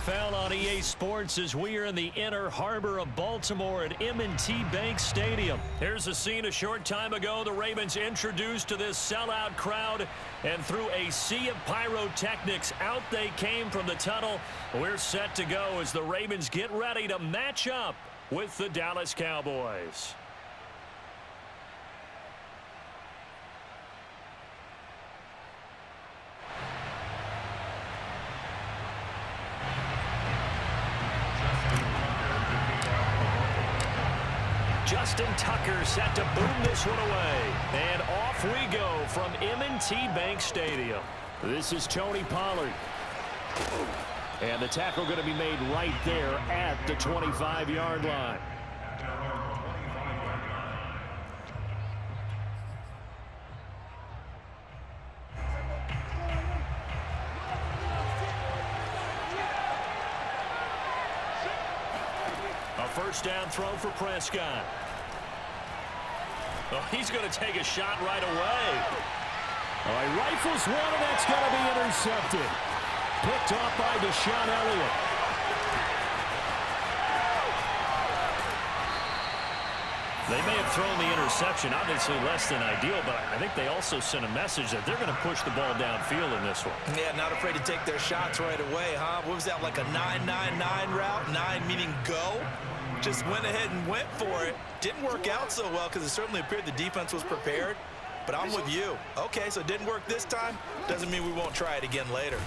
NFL on EA Sports as we are in the inner harbor of Baltimore at M&T Bank Stadium. Here's a scene a short time ago. The Ravens introduced to this sellout crowd, and through a sea of pyrotechnics, out they came from the tunnel. We're set to go as the Ravens get ready to match up with the Dallas Cowboys. Justin Tucker set to boom this one away. And off we go from M&T Bank Stadium. This is Tony Pollard. And the tackle going to be made right there at the 25-yard line. A first down throw for Prescott. Oh, he's going to take a shot right away. Oh, he rifles one, and that's going to be intercepted. Picked off by Deshaun Elliott. They may have thrown the interception, obviously less than ideal, but I think they also sent a message that they're going to push the ball downfield in this one. Yeah, not afraid to take their shots right away, huh? What was that, like a 9-9-9 route? 9 meaning go? Just went ahead and went for it. Didn't work out so well because it certainly appeared the defense was prepared. But I'm with you. Okay, so it didn't work this time. Doesn't mean we won't try it again later.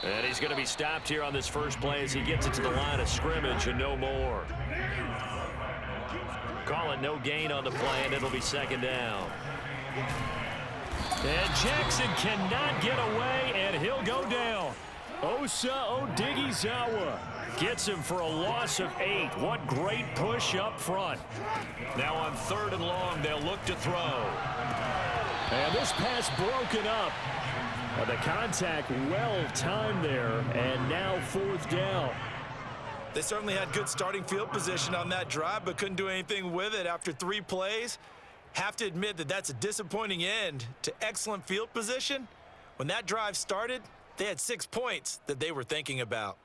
And he's going to be stopped here on this first play as he gets it to the line of scrimmage and no more. Call it no gain on the play, and it'll be second down. And Jackson cannot get away, and he'll go down. Osa Odighizuwa gets him for a loss of 8. What great push up front. Now on 3rd and long, they'll look to throw. And this pass broken up. The contact well timed there, and now 4th down. They certainly had good starting field position on that drive, but couldn't do anything with it after 3 plays. Have to admit that that's a disappointing end to excellent field position. When that drive started, they had 6 points that they were thinking about.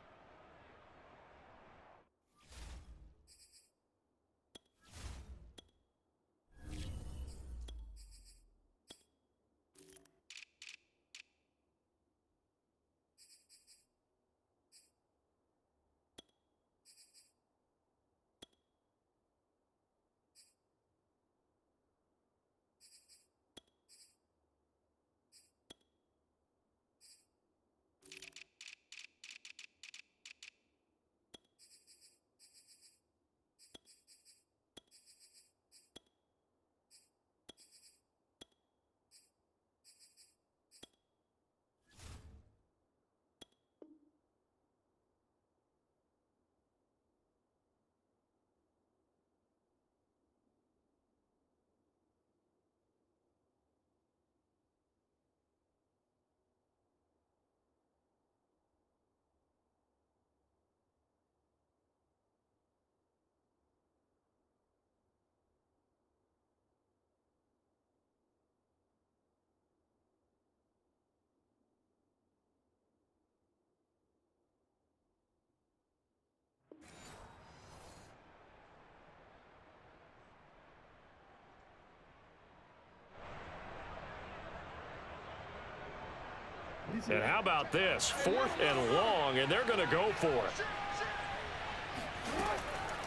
And how about this? 4th and long, and they're going to go for it.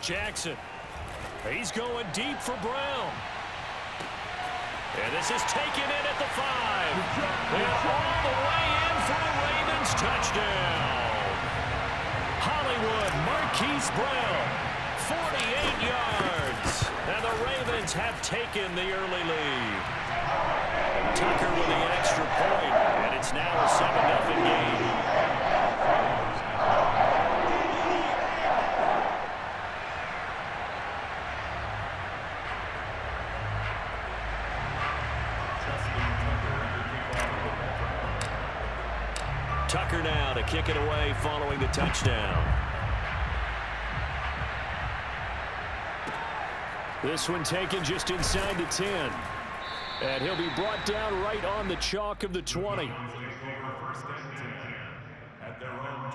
Jackson. He's going deep for Brown. And this is taken in at the 5. And all the way in for a Ravens touchdown. Hollywood Marquise Brown, 48 yards. And the Ravens have taken the early lead. Tucker with the extra point, and it's now a 7-0 game. Tucker now to kick it away following the touchdown. This one taken just inside the 10. And he'll be brought down right on the chalk of the 20. At their own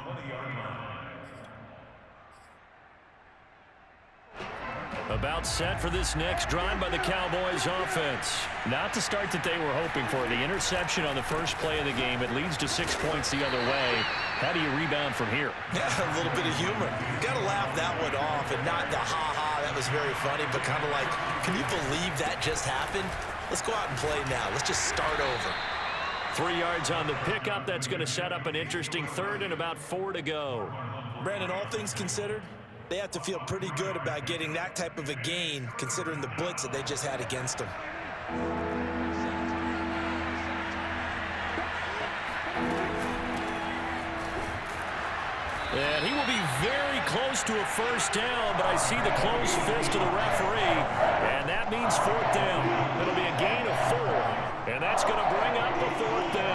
About set for this next drive by the Cowboys offense. Not the start that they were hoping for. The interception on the first play of the game. It leads to 6 points the other way. How do you rebound from here? Yeah, a little bit of humor. Got to laugh that one off and not the ha-ha, that was very funny, but kind of like, can you believe that just happened? Let's go out and play now. Let's just start over. 3 yards on the pickup. That's going to set up an interesting third and about 4 to go. Brandon, all things considered, they have to feel pretty good about getting that type of a gain considering the blitz that they just had against them. And he will be very close to a first down, but I see the closed fist of the referee, and that means 4th down. It'll be a gain of 4, and that's going to bring up the 4th down.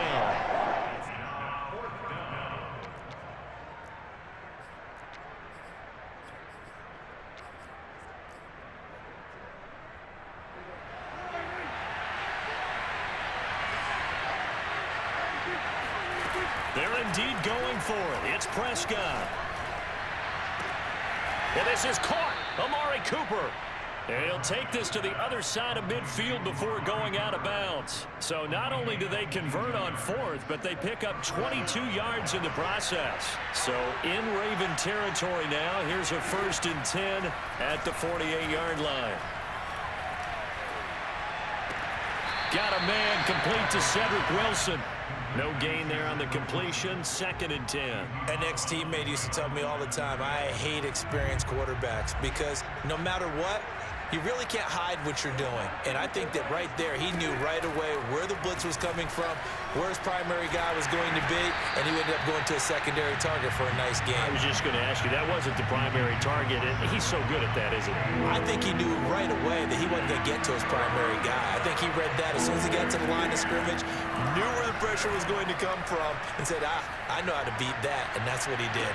They're indeed going for it. It's Prescott. And this is caught. Amari Cooper. And he'll take this to the other side of midfield before going out of bounds. So not only do they convert on 4th, but they pick up 22 yards in the process. So in Raven territory now, here's a 1st and 10 at the 48-yard line. Got a man complete to Cedric Wilson. No gain there on the completion. 2nd and 10. An ex-teammate used to tell me all the time, I hate experienced quarterbacks because no matter what, you really can't hide what you're doing. And I think that right there, he knew right away where the blitz was coming from, where his primary guy was going to be, and he ended up going to a secondary target for a nice game. I was just going to ask you, that wasn't the primary target. He's so good at that, isn't he? I think he knew right away that he wasn't going to get to his primary guy. I think he read that as soon as he got to the line of scrimmage, knew where the pressure was going to come from, and said, I know how to beat that, and that's what he did.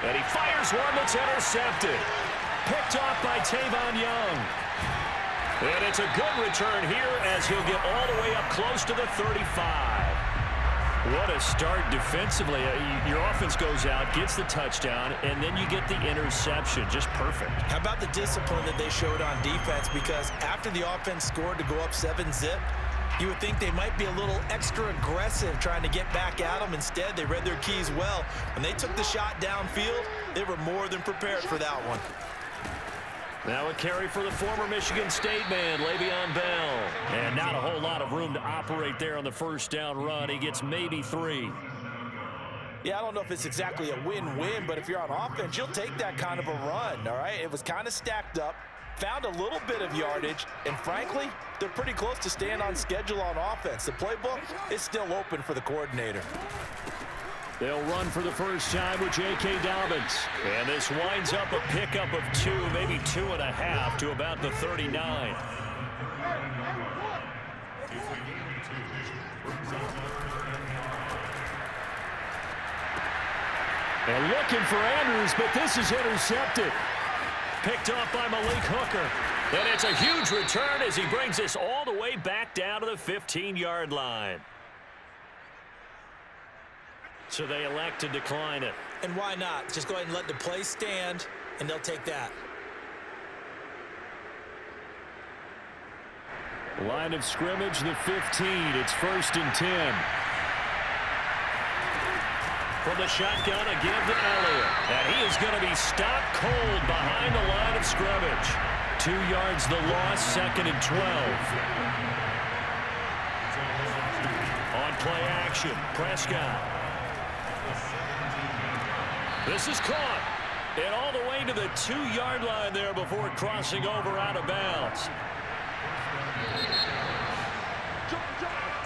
And he fires one that's intercepted. Picked off by Tavon Young. And it's a good return here as he'll get all the way up close to the 35. What a start defensively. Your offense goes out, gets the touchdown, and then you get the interception. Just perfect. How about the discipline that they showed on defense? Because after the offense scored to go up 7-zip, you would think they might be a little extra aggressive trying to get back at them. Instead, they read their keys well. When they took the shot downfield, they were more than prepared for that one. Now a carry for the former Michigan State man, Le'Veon Bell. And not a whole lot of room to operate there on the first down run. He gets maybe 3. Yeah, I don't know if it's exactly a win-win, but if you're on offense, you'll take that kind of a run, all right? It was kind of stacked up, found a little bit of yardage, and frankly, they're pretty close to staying on schedule on offense. The playbook is still open for the coordinator. They'll run for the first time with J.K. Dobbins. And this winds up a pickup of 2, maybe 2.5 to about the 39. And looking for Andrews, but this is intercepted. Picked off by Malik Hooker. And it's a huge return as he brings this all the way back down to the 15-yard line. So they elect to decline it. And why not? Just go ahead and let the play stand, and they'll take that. Line of scrimmage, the 15. It's 1st and 10. From the shotgun, a give to Elliott. And he is going to be stopped cold behind the line of scrimmage. 2 yards the loss, 2nd and 12. On play action, Prescott. This is caught. And all the way to the 2-yard line there before crossing over out of bounds.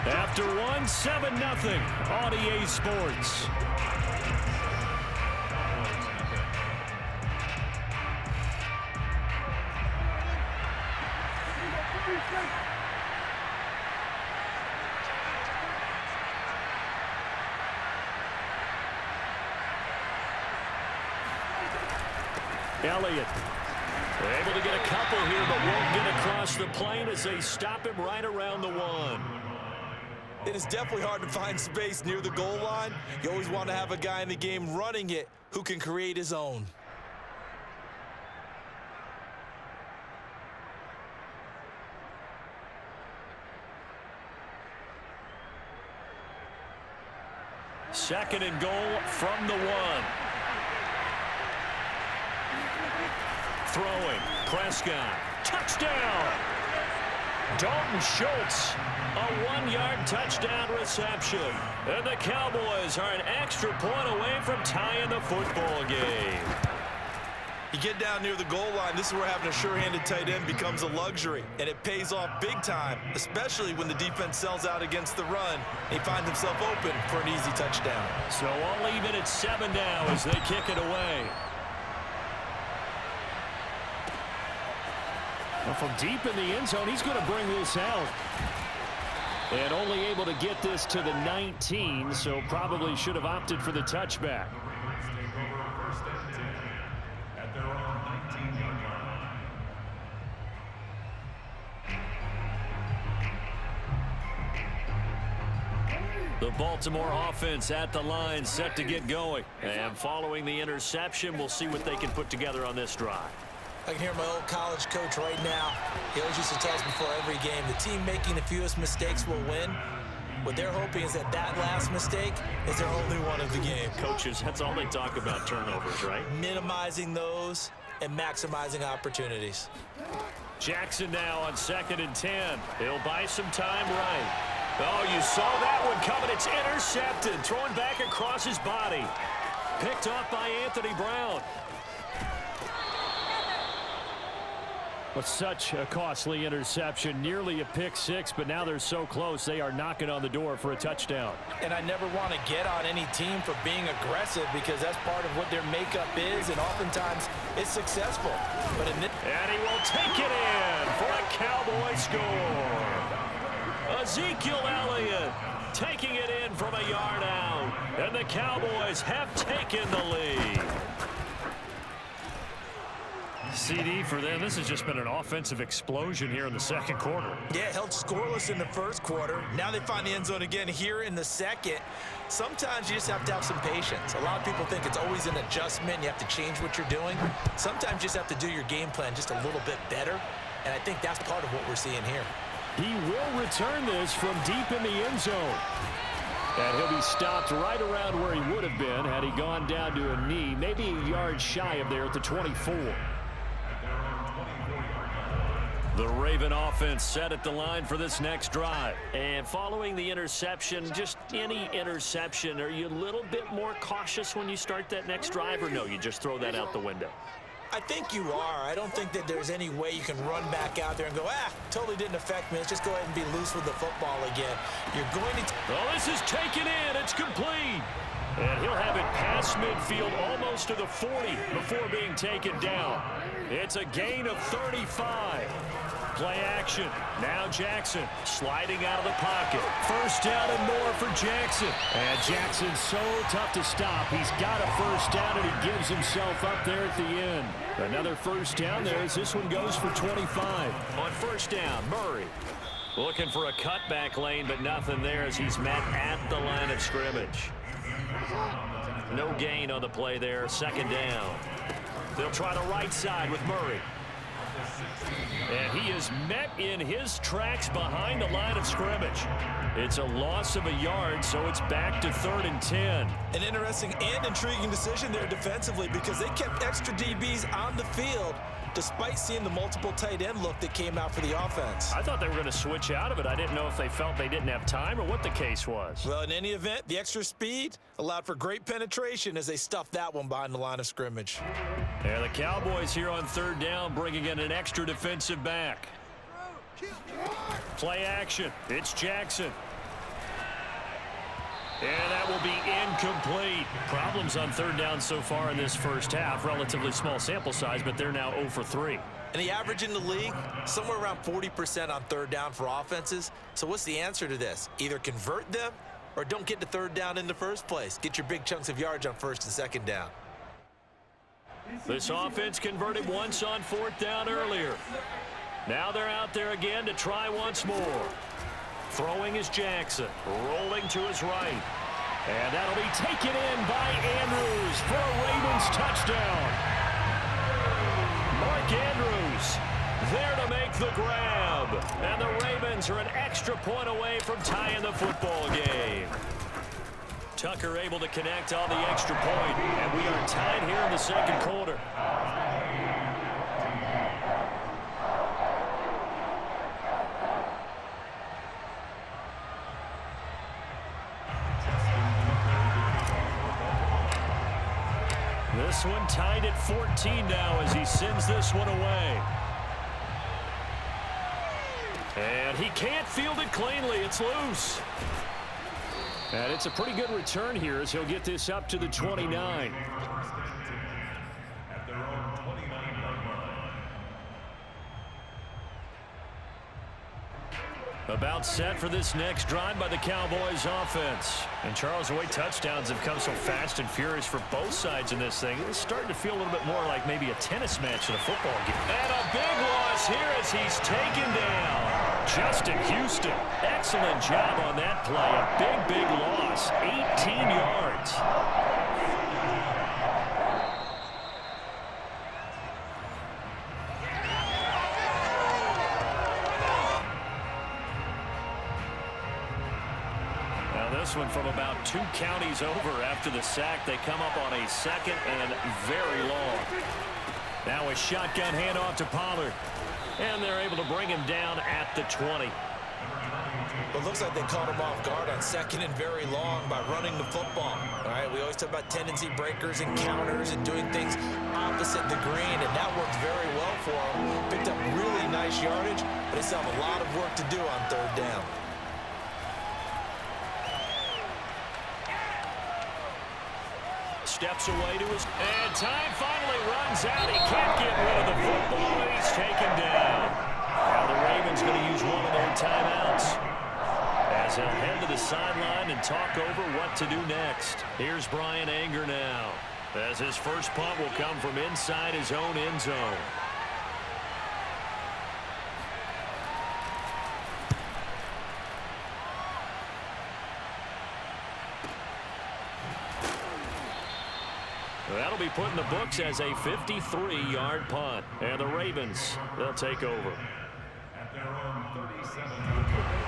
After one, 7-0 on EA Sports. Elliott able to get a couple here, but won't get across the plane as they stop him right around the 1. It is definitely hard to find space near the goal line. You always want to have a guy in the game running it who can create his own. Second and goal from the 1. Throwing. Prescott. Touchdown! Dalton Schultz, a 1-yard touchdown reception. And the Cowboys are an extra point away from tying the football game. You get down near the goal line, this is where having a sure-handed tight end becomes a luxury, and it pays off big time, especially when the defense sells out against the run. He finds himself open for an easy touchdown. So all even at 7 now as they kick it away. Well, from deep in the end zone, he's going to bring this out. And only able to get this to the 19, so probably should have opted for the touchback. The Baltimore offense at the line, set to get going. And following the interception, we'll see what they can put together on this drive. I can hear my old college coach right now. He always used to tell us before every game, the team making the fewest mistakes will win. What they're hoping is that last mistake is their only one of the game. Coaches, that's all they talk about, turnovers, right? Minimizing those and maximizing opportunities. Jackson now on 2nd and 10. He'll buy some time right. Oh, you saw that one coming. It's intercepted. Thrown back across his body. Picked off by Anthony Brown. Well, such a costly interception. Nearly a pick six, but now they're so close. They are knocking on the door for a touchdown. And I never want to get on any team for being aggressive because that's part of what their makeup is, and oftentimes it's successful. But and he will take it in for a Cowboy score. Ezekiel Elliott taking it in from a yard out. And the Cowboys have taken the lead. CD for them. This has just been an offensive explosion here in the second quarter. Yeah, held scoreless in the first quarter. Now they find the end zone again here in the second. Sometimes you just have to have some patience. A lot of people think it's always an adjustment. You have to change what you're doing. Sometimes you just have to do your game plan just a little bit better. And I think that's part of what we're seeing here. He will return this from deep in the end zone. And he'll be stopped right around where he would have been had he gone down to a knee, maybe a yard shy of there at the 24. The Raven offense set at the line for this next drive. And following the interception, just any interception, are you a little bit more cautious when you start that next drive, or no, you just throw that out the window? I think you are. I don't think that there's any way you can run back out there and go, totally didn't affect me. Let's just go ahead and be loose with the football again. You're going to... Oh, this is taken in. It's complete. And he'll have it past midfield almost to the 40 before being taken down. It's a gain of 35. Play action. Now Jackson sliding out of the pocket. First down and more for Jackson. And Jackson's so tough to stop. He's got a first down, and he gives himself up there at the end. Another first down there as this one goes for 25. On first down, Murray looking for a cutback lane, but nothing there as he's met at the line of scrimmage. No gain on the play there. Second down. They'll try the right side with Murray. And he is met in his tracks behind the line of scrimmage. It's a loss of a yard, so it's back to 3rd and 10. An interesting and intriguing decision there defensively because they kept extra DBs on the field despite seeing the multiple tight end look that came out for the offense. I thought they were going to switch out of it. I didn't know if they felt they didn't have time or what the case was. Well, in any event, the extra speed allowed for great penetration as they stuffed that one behind the line of scrimmage. And the Cowboys here on 3rd down bringing in an extra defensive back. Play action. It's Jackson. And that will be incomplete. Problems on 3rd down so far in this first half. Relatively small sample size, but they're now 0 for 3. And the average in the league, somewhere around 40% on 3rd down for offenses. So what's the answer to this? Either convert them or don't get to 3rd down in the first place. Get your big chunks of yards on 1st and 2nd down. This offense converted once on 4th down earlier. Now they're out there again to try once more. Throwing is Jackson. Rolling to his right. And that'll be taken in by Andrews for a Ravens touchdown. Mark Andrews there to make the grab. And the Ravens are an extra point away from tying the football game. Tucker able to connect on the extra point. And we are tied here in the second quarter. This one tied at 14 now as he sends this one away. And he can't field it cleanly. It's loose. And it's a pretty good return here as he'll get this up to the 29. About set for this next drive by the Cowboys offense. And Charles, the way touchdowns have come so fast and furious for both sides in this thing, it's starting to feel a little bit more like maybe a tennis match than a football game. And a big loss here as he's taken down. Justin Houston, excellent job on that play. A big loss, 18 yards. This one from about 2 counties over after the sack. They come up on a second and very long. Now a shotgun handoff to Pollard. And they're able to bring him down at the 20. Well, it looks like they caught him off guard on second and very long by running the football. All right, we always talk about tendency breakers and counters and doing things opposite the green, and that worked very well for him. Picked up really nice yardage, but they still have a lot of work to do on third down. Steps away to his... And time finally runs out. He can't get rid of the football, and he's taken down. Now the Ravens going to use one of their timeouts as they'll head to the sideline and talk over what to do next. Here's Brian Anger now as his first punt will come from inside his own end zone. That'll be put in the books as a 53-yard punt. And the Ravens, they'll take over.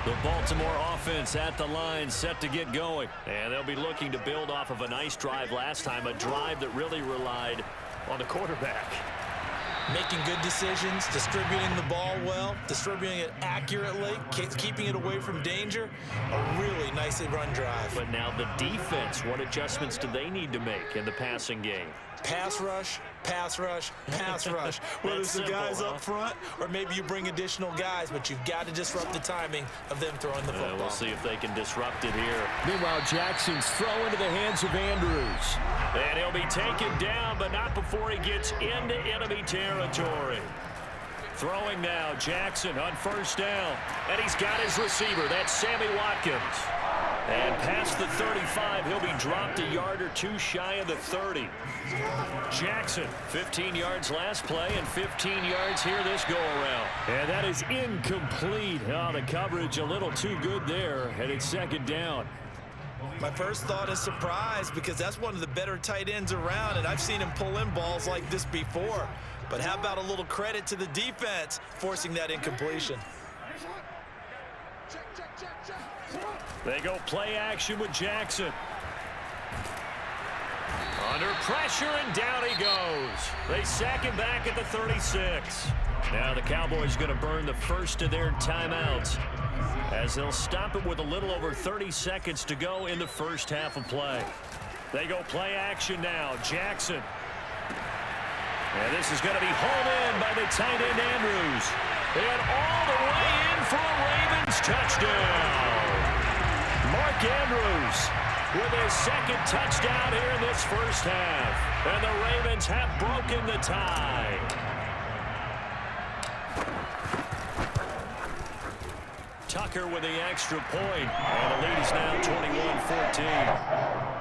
The Baltimore offense at the line set to get going. And they'll be looking to build off of a nice drive last time, a drive that really relied on the quarterback. Making good decisions, distributing the ball well, distributing it accurately, keeping it away from danger. A really nicely run drive. But now the defense, what adjustments do they need to make in the passing game? Pass rush, pass rush, pass rush. Whether it's the guys up front or maybe you bring additional guys, but you've got to disrupt the timing of them throwing the football. We'll see if they can disrupt it here. Meanwhile, Jackson's throw into the hands of Andrews. And he'll be taken down, but not before he gets into enemy territory. Throwing now, Jackson on first down. And he's got his receiver. That's Sammy Watkins. And past the 35, he'll be dropped a yard or two shy of the 30. Jackson, 15 yards last play and 15 yards here this go-around. And that is incomplete. Oh, the coverage a little too good there, and it's second down. My first thought is surprise because that's one of the better tight ends around, and I've seen him pull in balls like this before. But how about a little credit to the defense forcing that incompletion? They go play action with Jackson. Under pressure, and down he goes. They sack him back at the 36. Now the Cowboys going to burn the first of their timeouts as they'll stop it with a little over 30 seconds to go in the first half of play. They go play action now. Jackson. And this is going to be hauled in by the tight end Andrews. And all the way in for a Ravens touchdown. Mark Andrews with his second touchdown here in this first half. And the Ravens have broken the tie. Tucker with the extra point. And the lead is now 21-14.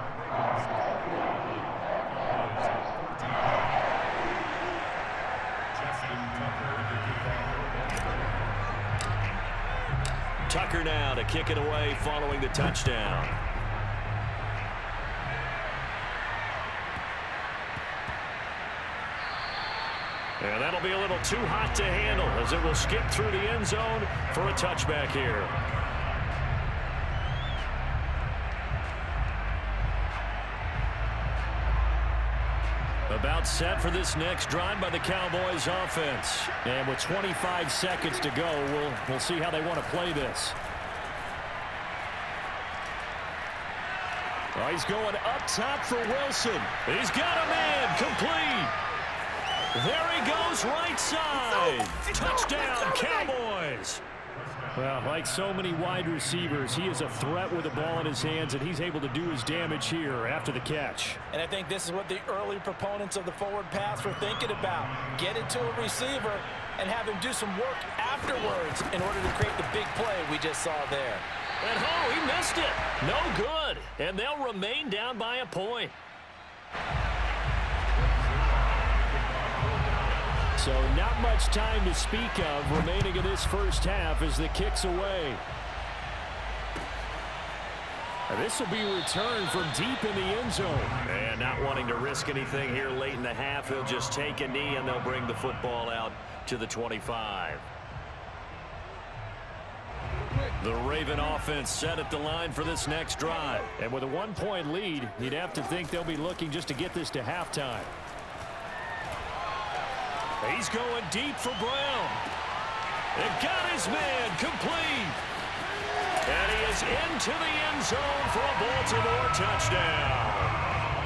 Tucker now to kick it away following the touchdown. And that'll be a little too hot to handle as it will skip through the end zone for a touchback here. About set for this next drive by the Cowboys offense. And with 25 seconds to go, we'll see how they want to play this. Oh, he's going up top for Wilson. He's got a man complete. There he goes right side. Touchdown, Cowboys. Well, like so many wide receivers, he is a threat with the ball in his hands, and he's able to do his damage here after the catch. And I think this is what the early proponents of the forward pass were thinking about. Get it to a receiver and have him do some work afterwards in order to create the big play we just saw there. And oh, he missed it. No good. And they'll remain down by a point. So not much time to speak of remaining in this first half as the kick's away. And this will be returned from deep in the end zone. And not wanting to risk anything here late in the half, he'll just take a knee and they'll bring the football out to the 25. The Raven offense set at the line for this next drive. And with a 1-point lead, you'd have to think they'll be looking just to get this to halftime. He's going deep for Brown. They got his man complete. And he is into the end zone for a Baltimore touchdown.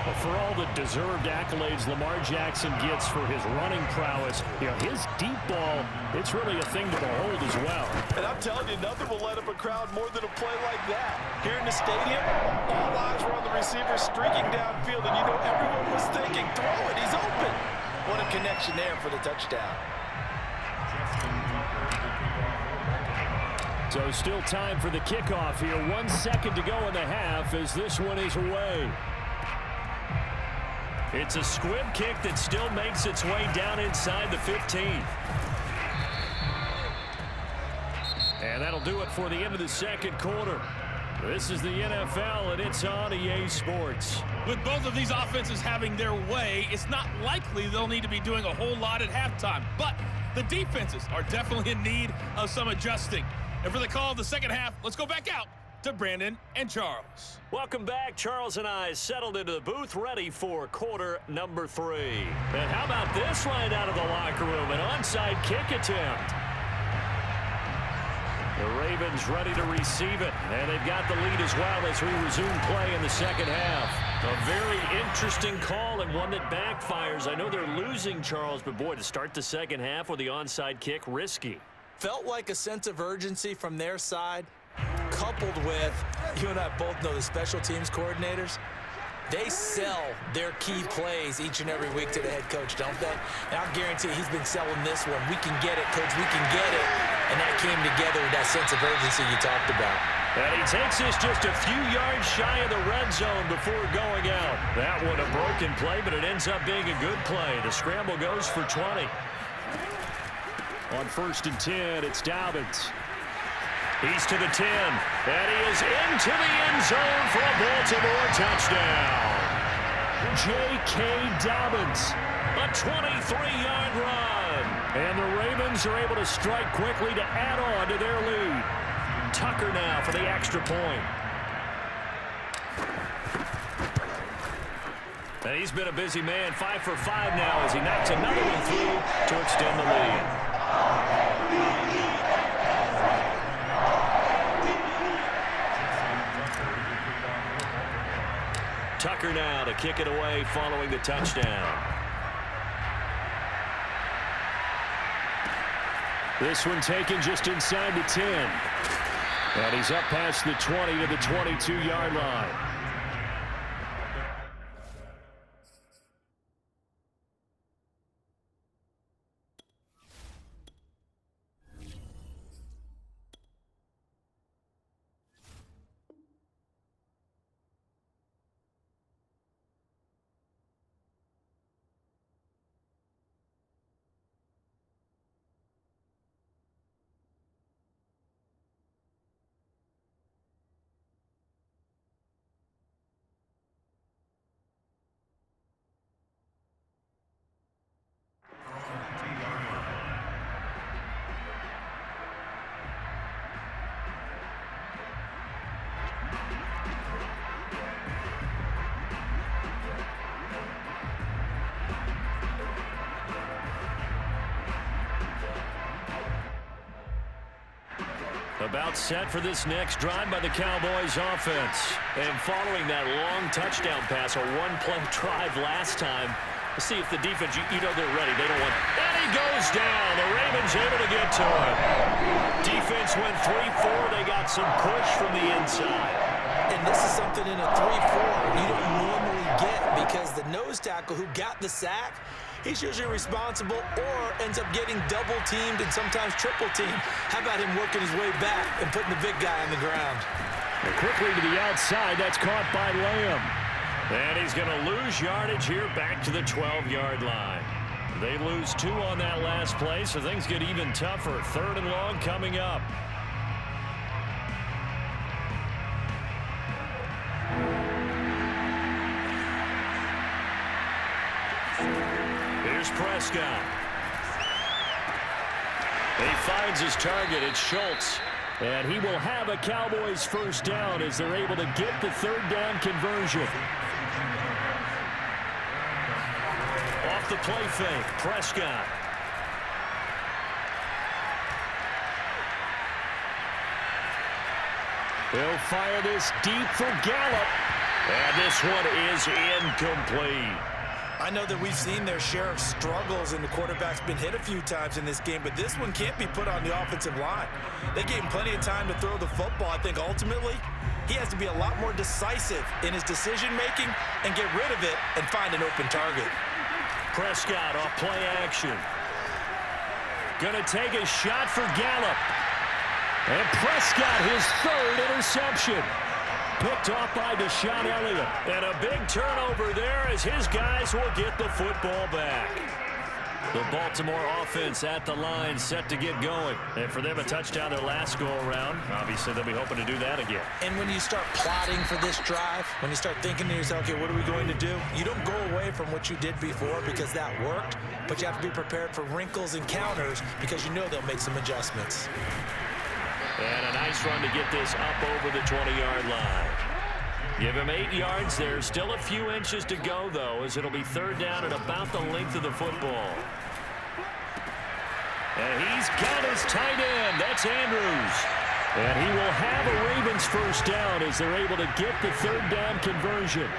Well, for all the deserved accolades Lamar Jackson gets for his running prowess, you know, his deep ball, it's really a thing to behold as well. And I'm telling you, nothing will light up a crowd more than a play like that. Here in the stadium, all eyes were on the receiver streaking downfield, and you know everyone was thinking, throw it, he's open. What a connection there for the touchdown. So still time for the kickoff here. 1 second to go in the half as this one is away. It's a squib kick that still makes its way down inside the 15. And that'll do it for the end of the second quarter. This is the NFL, and it's on EA Sports. With both of these offenses having their way, it's not likely they'll need to be doing a whole lot at halftime. But the defenses are definitely in need of some adjusting. And for the call of the second half, let's go back out to Brandon and Charles. Welcome back. Charles and I settled into the booth, ready for quarter number 3. And how about this right out of the locker room? An onside kick attempt. The Ravens ready to receive it, and they've got the lead as well as we resume play in the second half. A very interesting call and one that backfires. I know they're losing, Charles, but boy, to start the second half with the onside kick, risky. Felt like a sense of urgency from their side, coupled with, you and I both know the special teams coordinators, they sell their key plays each and every week to the head coach, don't they? And I'll guarantee you he's been selling this one. We can get it, coach, we can get it. And that came together with that sense of urgency you talked about. And he takes this just a few yards shy of the red zone before going out. That one a broken play, but it ends up being a good play. The scramble goes for 20. On 1st and 10, it's Dobbins. He's to the 10, and he is into the end zone for a Baltimore touchdown. J.K. Dobbins, a 23-yard run. And the Ravens are able to strike quickly to add on to their lead. Tucker now for the extra point. And he's been a busy man, 5 for 5 now as he knocks another one through to extend the lead. Tucker now to kick it away following the touchdown. This one taken just inside the 10. And he's up past the 20 to the 22-yard line. About set for this next drive by the Cowboys offense. And following that long touchdown pass, a one-play drive last time, let's see if the defense, you know they're ready. They don't want, and he goes down. The Ravens able to get to him. Defense went 3-4. They got some push from the inside. And this is something in a 3-4 you don't normally get because the nose tackle who got the sack, he's usually responsible or ends up getting double-teamed and sometimes triple-teamed. How about him working his way back and putting the big guy on the ground? And quickly to the outside. That's caught by Lamb. And he's going to lose yardage here back to the 12-yard line. They lose 2 on that last play, so things get even tougher. 3rd and long coming up. Here's Prescott. He finds his target. It's Schultz. And he will have a Cowboys first down as they're able to get the 3rd down conversion. Off the play fake, Prescott. He'll fire this deep for Gallup. And this one is incomplete. I know that we've seen their share of struggles and the quarterback's been hit a few times in this game, but this one can't be put on the offensive line. They gave him plenty of time to throw the football. I think ultimately he has to be a lot more decisive in his decision-making and get rid of it and find an open target. Prescott off play action. Gonna take a shot for Gallup. And Prescott, his 3rd interception. Picked off by Deshaun Elliott. And a big turnover there as his guys will get the football back. The Baltimore offense at the line set to get going. And for them, a touchdown their last go-around. Obviously, they'll be hoping to do that again. And when you start plotting for this drive, when you start thinking to yourself, okay, what are we going to do? You don't go away from what you did before because that worked, but you have to be prepared for wrinkles and counters because you know they'll make some adjustments. And a nice run to get this up over the 20-yard line. Give him 8 yards there. Still a few inches to go, though, as it'll be 3rd down at about the length of the football. And he's got his tight end. That's Andrews. And he will have a Ravens first down as they're able to get the 3rd down conversion.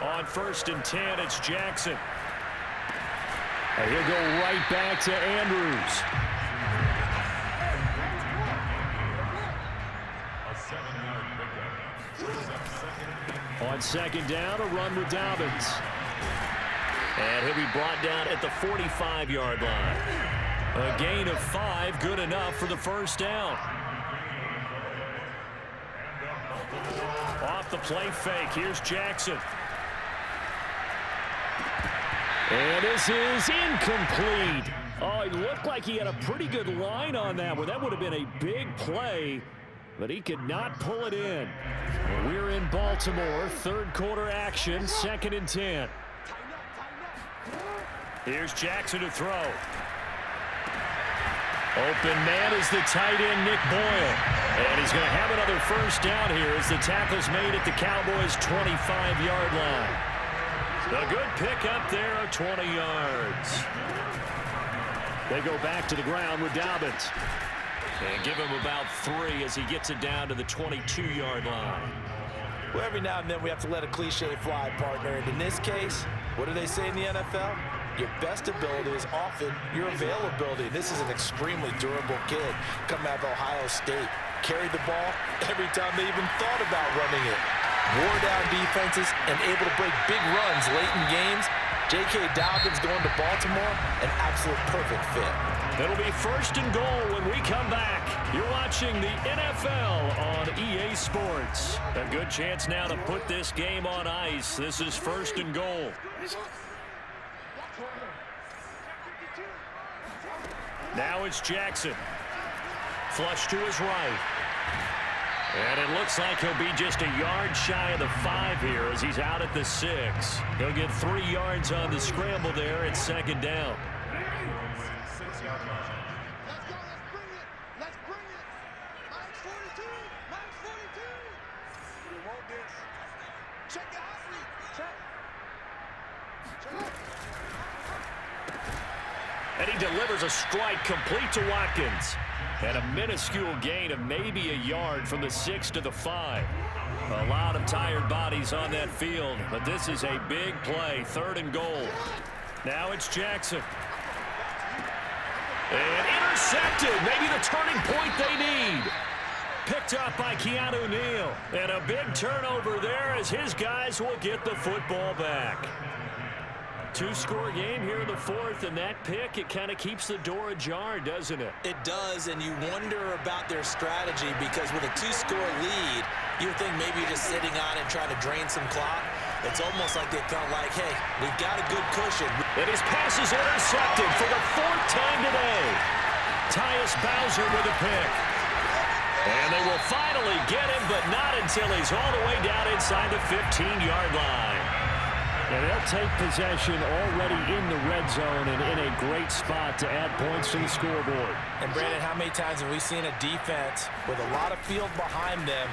On 1st and 10, it's Jackson. And he'll go right back to Andrews. On 2nd down, a run with Dobbins. And he'll be brought down at the 45-yard line. A gain of 5, good enough for the first down. Off the play fake, here's Jackson. And this is incomplete. Oh, it looked like he had a pretty good line on that one. That would have been a big play, but he could not pull it in. We're in Baltimore, 3rd quarter action, 2nd and 10. Here's Jackson to throw. Open man is the tight end, Nick Boyle. And he's going to have another first down here as the tackle's made at the Cowboys' 25-yard line. A good pick up there of 20 yards. They go back to the ground with Dobbins. And give him about 3 as he gets it down to the 22-yard line. Well, every now and then we have to let a cliche fly, partner. And in this case, what do they say in the NFL? Your best ability is often your availability. This is an extremely durable kid coming out of Ohio State. Carried the ball every time they even thought about running it. Wore down defenses and able to break big runs late in games. J.K. Dobbins going to Baltimore, an absolute perfect fit. It'll be 1st and goal when we come back. You're watching the NFL on EA Sports. A good chance now to put this game on ice. This is 1st and goal. Now it's Jackson. Flush to his right. And it looks like he'll be just a yard shy of the 5 here as he's out at the 6. He'll get 3 yards on the scramble there at 2nd down. And he delivers a strike complete to Watkins. And a minuscule gain of maybe a yard from the 6 to the 5. A lot of tired bodies on that field, but this is a big play, 3rd and goal. Now it's Jackson. And intercepted, maybe the turning point they need. Picked up by Keanu Neal. And a big turnover there as his guys will get the football back. 2-score game here in the 4th, and that pick, it kind of keeps the door ajar, doesn't it? It does, and you wonder about their strategy because with a 2-score lead, you think maybe you're just sitting on it and trying to drain some clock. It's almost like they felt like, hey, we've got a good cushion. And his pass is intercepted for the 4th time today. Tyus Bowser with a pick. And they will finally get him, but not until he's all the way down inside the 15-yard line. And they'll take possession already in the red zone and in a great spot to add points to the scoreboard. And, Brandon, how many times have we seen a defense with a lot of field behind them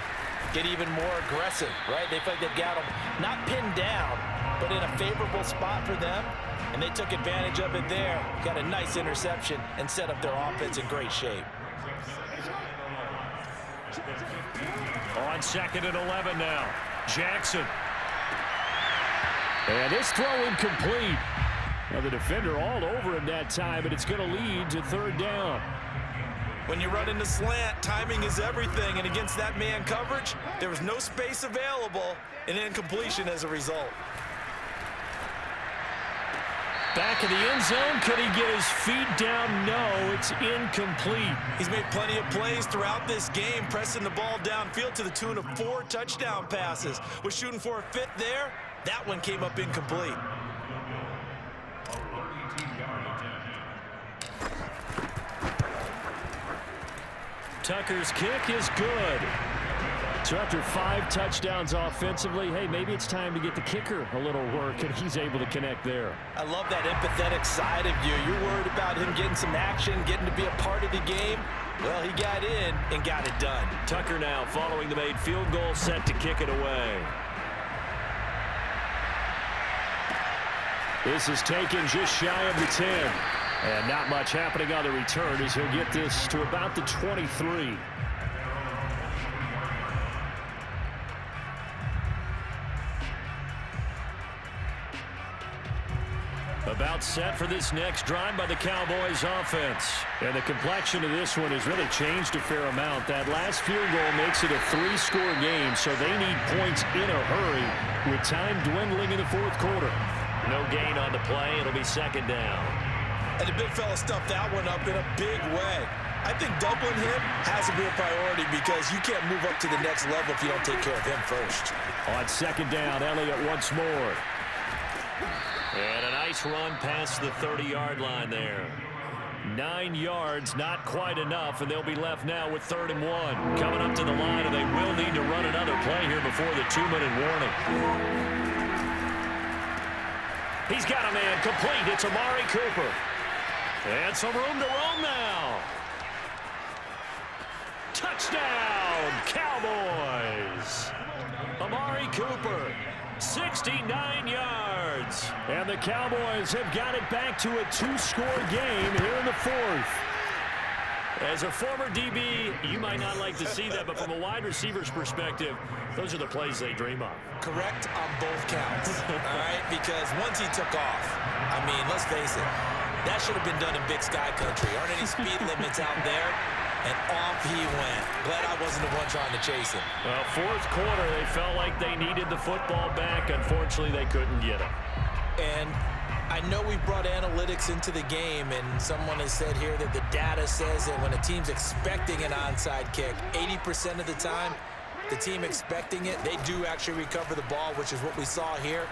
get even more aggressive, right? They feel like they've got them not pinned down, but in a favorable spot for them, and they took advantage of it there. Got a nice interception and set up their offense in great shape. On 2nd and 11 now. Jackson. And this throw incomplete. Now the defender all over him that time, but it's going to lead to 3rd down. When you run into slant, timing is everything, and against that man coverage, there was no space available, and incompletion as a result. Back in the end zone, could he get his feet down? No, it's incomplete. He's made plenty of plays throughout this game, pressing the ball downfield to the tune of 4 touchdown passes. Was shooting for a 5th there. That one came up incomplete. Tucker's kick is good. So after 5 touchdowns offensively, hey, maybe it's time to get the kicker a little work, and he's able to connect there. I love that empathetic side of you. You're worried about him getting some action, getting to be a part of the game. Well, he got in and got it done. Tucker now following the made field goal, set to kick it away. This is taken just shy of the 10. And not much happening on the return as he'll get this to about the 23. About set for this next drive by the Cowboys offense. And the complexion of this one has really changed a fair amount. That last field goal makes it a 3-score game, so they need points in a hurry with time dwindling in the 4th quarter. No gain on the play. It'll be 2nd down. And the big fella stuffed that one up in a big way. I think doubling him has to be a priority because you can't move up to the next level if you don't take care of him first. On 2nd down, Elliott once more. And a nice run past the 30-yard line there. 9 yards, not quite enough, and they'll be left now with 3rd and 1. Coming up to the line, and they will need to run another play here before the 2-minute warning. He's got a man complete. It's Amari Cooper. And some room to roam now. Touchdown, Cowboys. Amari Cooper, 69 yards. And the Cowboys have got it back to a 2-score game here in the 4th. As a former DB, you might not like to see that, but from a wide receiver's perspective, those are the plays they dream of. Correct on both counts, all right? Because once he took off, I mean, let's face it, that should have been done in Big Sky Country. Aren't any speed limits out there? And off he went. Glad I wasn't the one trying to chase him. Well, 4th quarter, they felt like they needed the football back. Unfortunately, they couldn't get it. And I know we brought analytics into the game, and someone has said here that the data says that when a team's expecting an onside kick, 80% of the time, the team expecting it, they do actually recover the ball, which is what we saw here.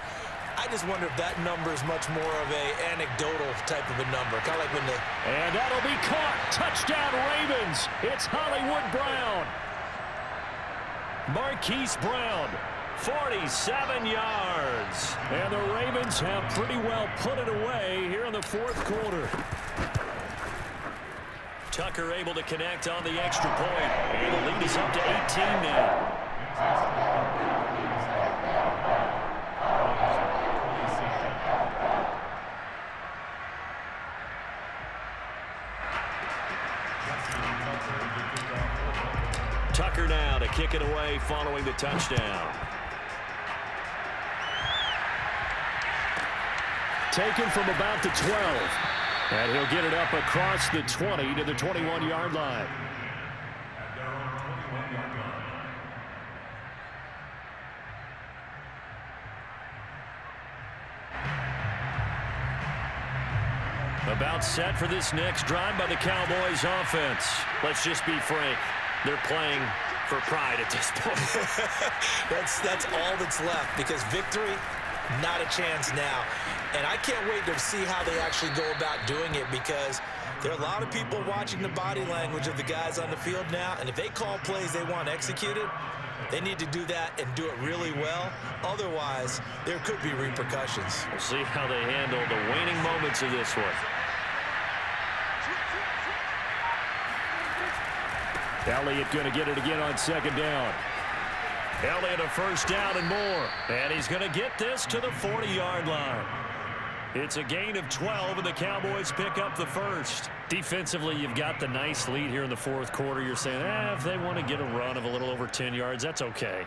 I just wonder if that number is much more of a anecdotal type of a number. Kind of like when the... And that'll be caught. Touchdown, Ravens. It's Hollywood Brown. Marquise Brown, 47 yards. And the Ravens have pretty well put it away here in the 4th quarter. Tucker able to connect on the extra point. And the lead is up to 18 now. kicker now to kick it away following the touchdown. Taken from about the 12. And he'll get it up across the 20 to the 21-yard line. About set for this next drive by the Cowboys offense. Let's just be frank. They're playing for pride at this point. That's all that's left, because victory, not a chance now. And I can't wait to see how they actually go about doing it, because there are a lot of people watching the body language of the guys on the field now, and if they call plays they want executed, they need to do that and do it really well. Otherwise, there could be repercussions. We'll see how they handle the waning moments of this one. Elliott going to get it again on second down. Elliott a first down and more. And he's going to get this to the 40-yard line. It's a gain of 12, and the Cowboys pick up the first. Defensively, you've got the nice lead here in the fourth quarter. You're saying, if they want to get a run of a little over 10 yards, that's okay.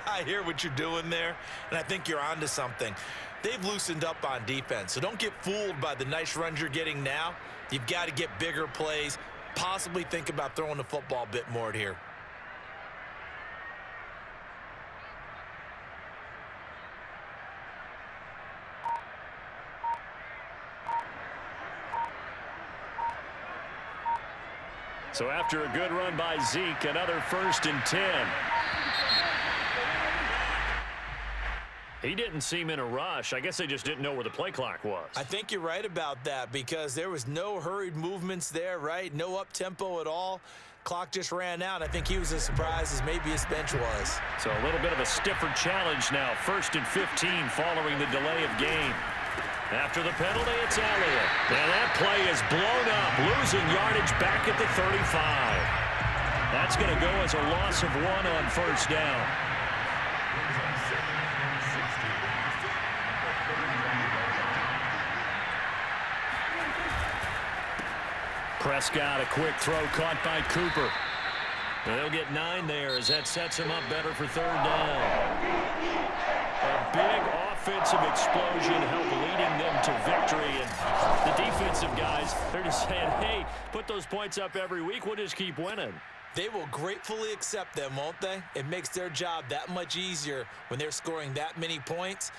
I hear what you're doing there, and I think you're onto something. They've loosened up on defense, so don't get fooled by the nice runs you're getting now. You've got to get bigger plays, possibly think about throwing the football a bit more here. So after a good run by Zeke, another 1st and 10. He didn't seem in a rush. I guess they just didn't know where the play clock was. I think you're right about that, because there was no hurried movements there, right? No up-tempo at all. Clock just ran out. I think he was as surprised as maybe his bench was. So a little bit of a stiffer challenge now. 1st and 15 following the delay of game. After the penalty, it's Elliott. And that play is blown up, losing yardage back at the 35. That's going to go as a loss of 1 on first down. Prescott, a quick throw caught by Cooper. And they'll get 9 there as that sets him up better for third down. A big offensive explosion helped leading them to victory. And the defensive guys, they're just saying, hey, put those points up every week. We'll just keep winning. They will gratefully accept them, won't they? It makes their job that much easier when they're scoring that many points.